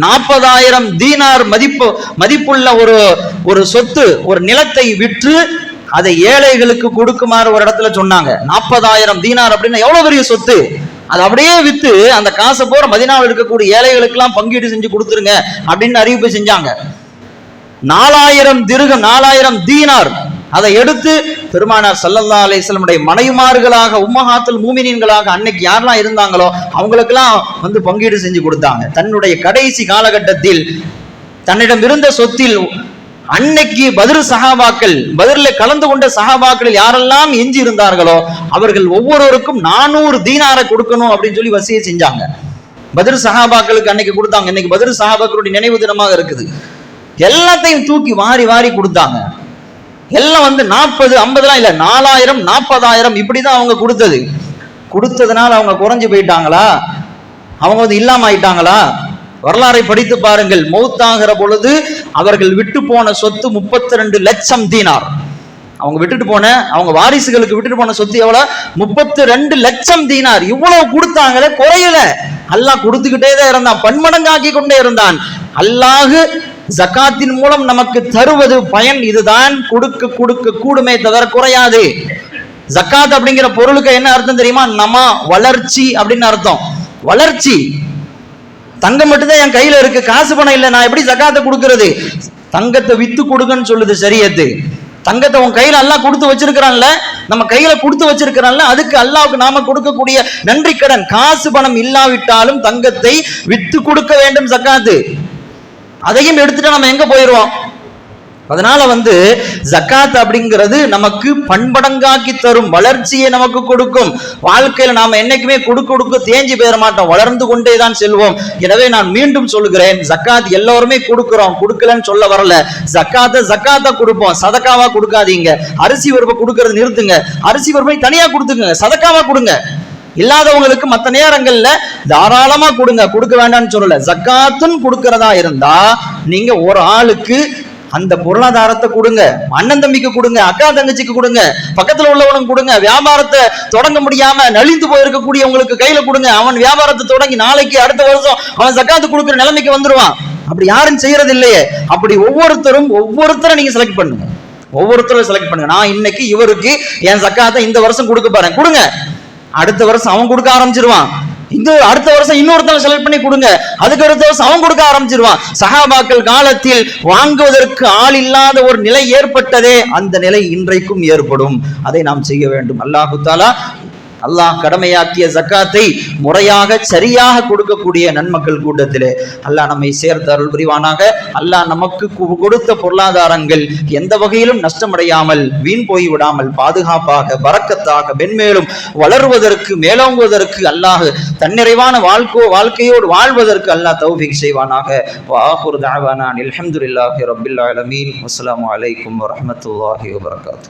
40,000 தீனார் மதிப்புள்ள ஒரு சொத்து, ஒரு நிலத்தை விற்று அதை ஏழைகளுக்கு கொடுக்குமாறு ஒரு இடத்துல சொன்னாங்க. 40,000 தீனார் அப்படின்னா எவ்வளவு பெரிய சொத்து. அதை அப்படியே வித்து அந்த காசை போற மதீனாவில் இருக்கக்கூடிய ஏழைகளுக்கு எல்லாம் பங்கீடு செஞ்சு கொடுத்துருங்க அப்படின்னு அறிவிப்பு செஞ்சாங்க. 4,000 திர்ஹம், 4,000 தீனார் அதை எடுத்து பெருமானார் ஸல்லல்லாஹு அலைஹி வஸல்லம் மனைவிமார்களாக, உம்மஹாத்துல் மூமினீன்களாக அன்னைக்கு யாரெல்லாம் இருந்தாங்களோ அவங்களுக்கெல்லாம் பங்கீடு செஞ்சு கொடுத்தாங்க. தன்னுடைய கடைசி காலகட்டத்தில் தன்னிடம் இருந்த சொத்தில் அன்னைக்கு பத்ர் சஹாபாக்கள், பத்ரில் கலந்து கொண்ட சஹாபாக்களில் யாரெல்லாம் எஞ்சி இருந்தார்களோ அவர்கள் ஒவ்வொருவருக்கும் 400 தீனாரை கொடுக்கணும் அப்படின்னு சொல்லி வசியை செஞ்சாங்க. பத்ர் சஹாபாக்களுக்கு அன்னைக்கு கொடுத்தாங்க. இன்னைக்கு பத்ர் சஹாபாக்களுடைய நினைவு தினமாக இருக்குது. எல்லாத்தையும் தூக்கி வாரி வாரி கொடுத்தாங்க. எல்லாம் 40, 50 இல்ல, 4,000, 40,000 இப்படிதான் அவங்க கொடுத்ததுனால அவங்க குறைஞ்சு போயிட்டாங்களா? அவங்க இல்லாம ஆயிட்டாங்களா? வரலாறை படித்து பாருங்கள். மௌத்தாகிற பொழுது அவர்கள் விட்டு போன சொத்து 32 லட்சம் தீனார். அவங்க விட்டுட்டு போன, அவங்க வாரிசுகளுக்கு விட்டுட்டு போன சொத்து எவ்வளவு? 32 லட்சம் தீனார். இவ்வளவு கொடுத்தாங்களே, குறையல. அல்லாஹ் கொடுத்துக்கிட்டே தான் இருந்தான், பன்மடங்காக்கி கொண்டே இருந்தான். அல்லாஹ் ஜகாத்தின் மூலம் நமக்கு தருவது பயன் இதுதான். கொடுக்க கொடுக்க கூடுமே தவிர குறையாது. ஜகாத் அப்படிங்கிற பொருளுக்கு என்ன அர்த்தம் தெரியுமா? நம, வளர்ச்சி அப்படின்னு அர்த்தம். வளர்ச்சி. தங்கம் மட்டும்தான் என் கையில இருக்கு, காசு பணம் இல்லை, நான் எப்படி ஜகாத்தை கொடுக்கிறது? தங்கத்தை வித்து கொடுங்கன்னு சொல்லுது ஷரியத்து. தங்கத்தை உன் கையில அல்லாஹ் கொடுத்து வச்சிருக்கிறான்ல, நம்ம கையில கொடுத்து வச்சிருக்கிறான்ல, அதுக்கு அல்லாஹ்வுக்கு நாம கொடுக்கக்கூடிய நன்றி கடன். காசு பணம் இல்லாவிட்டாலும் தங்கத்தை வித்து கொடுக்க வேண்டும் ஜகாத்து. அதையும் எடுத்துட்டு நம்ம எங்க போயிடுவோம்? அதனால ஜகாத் அப்படிங்கிறது நமக்கு பன்மடங்காக்கி தரும், வளர்ச்சியை நமக்கு கொடுக்கும். வாழ்க்கையில நாம என்னைக்குமே கொடுக்க தேஞ்சி போயிட மாட்டோம், வளர்ந்து கொண்டே தான் செல்வோம். எனவே நான் மீண்டும் சொல்லுகிறேன், ஜகாத் எல்லோருமே கொடுக்கிறோம், கொடுக்கலன்னு சொல்ல வரல. ஜகாத்தை கொடுப்போம், சதக்காவா கொடுக்காதீங்க. அரிசி பருப்பை கொடுக்கறது நிறுத்துங்க, அரிசி பருப்பை தனியா கொடுத்துங்க, சதக்காவா கொடுங்க. இல்லாதவங்களுக்கு மற்ற நேரங்கள்ல தாராளமா கொடுங்க, கொடுக்க வேண்டாம்னு சொல்லல. ஜகாத்துன்னு கொடுக்கறதா இருந்தா நீங்க ஒரு ஆளுக்கு அந்த பொருளாதாரத்தை கொடுங்க, அண்ணன் தம்பிக்கு கொடுங்க, அக்கா தங்கச்சிக்கு கொடுங்க, பக்கத்துல உள்ளவனுக்கு கொடுங்க. வியாபாரத்தை தொடங்க முடியாம நலிந்து போயிருக்கக்கூடியவங்களுக்கு கையில கொடுங்க. அவன் வியாபாரத்தை தொடங்கி நாளைக்கு அடுத்த வருஷம் அவன் ஜகாத்து கொடுக்குற நிலைமைக்கு வந்துருவான். அப்படி யாரும் செய்யறது இல்லையே. அப்படி ஒவ்வொருத்தரை நீங்க செலக்ட் பண்ணுங்க, ஒவ்வொருத்தரும் செலக்ட் பண்ணுங்க. நான் இன்னைக்கு இவருக்கு என் ஜகாத்தை இந்த வருஷம் கொடுக்க போறேன், கொடுங்க. அடுத்த வருஷம் அவன் கொடுக்க ஆரம்பிச்சிருவான். அடுத்த வருஷம் இன்னொருத்தர் செலக்ட் பண்ணி கொடுங்க, அதுக்கு அடுத்த வருஷம் அவன் கொடுக்க ஆரம்பிச்சிருவான். சஹாபாக்கள் காலத்தில் வாங்குவதற்கு ஆள் இல்லாத ஒரு நிலை ஏற்பட்டதே, அந்த நிலை இன்றைக்கும் ஏற்படும். அதை நாம் செய்ய வேண்டும். அல்லாஹு தஆலா அல்லாஹ் கடமையாக்கிய ஜக்காத்தை முறையாக சரியாக கொடுக்கக்கூடிய நன்மக்கள் கூட்டத்திலே அல்லாஹ் நம்மை சேர்த்து அருள் புரிவானாக. அல்லாஹ் நமக்கு கொடுத்த பொருளாதாரங்கள் எந்த வகையிலும் நஷ்டமடையாமல் வீண் போய்விடாமல் பாதுகாப்பாக பரக்கத்தாக மென்மேலும் வளருவதற்கு மேலோங்குவதற்கு அல்லாஹ் தன்னிறைவான வாழ்க்கையோடு வாழ்வதற்கு அல்லாஹ் தௌஃபீக் செய்வானாக. வஆகிரு தஅவானா அல்ஹம்துலில்லாஹி ரப்பில் ஆலமீன். அஸ்ஸலாமு அலைக்கும் வரஹ்மத்துல்லாஹி வபரகாத்துஹு.